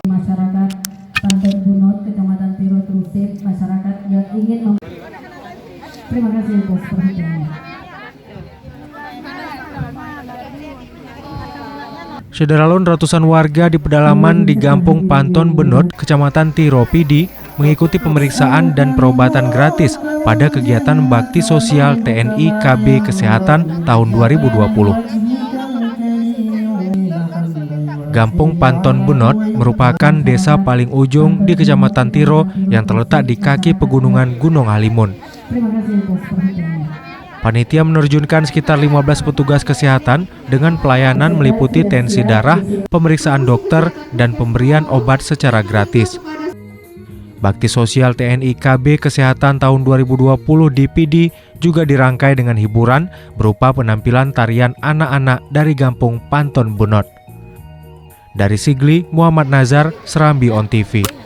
Masyarakat Pantai Bunut, Kecamatan Tiro Trusik, masyarakat yang ingin terima kasih atas perhatiannya. Sederalun ratusan warga di pedalaman di Gampung Panton Benot, Kecamatan Tiro Pidi, mengikuti pemeriksaan dan perobatan gratis pada kegiatan bakti sosial TNI KB Kesehatan tahun 2020. Gampung Panton Benot merupakan desa paling ujung di Kecamatan Tiro yang terletak di kaki pegunungan Gunung Halimun. Panitia menerjunkan sekitar 15 petugas kesehatan dengan pelayanan meliputi tensi darah, pemeriksaan dokter, dan pemberian obat secara gratis. Bakti sosial TNI KB Kesehatan tahun 2020 di Pidi juga dirangkai dengan hiburan berupa penampilan tarian anak-anak dari Gampung Panton Benot. Dari Sigli, Muhammad Nazar, Serambi On TV.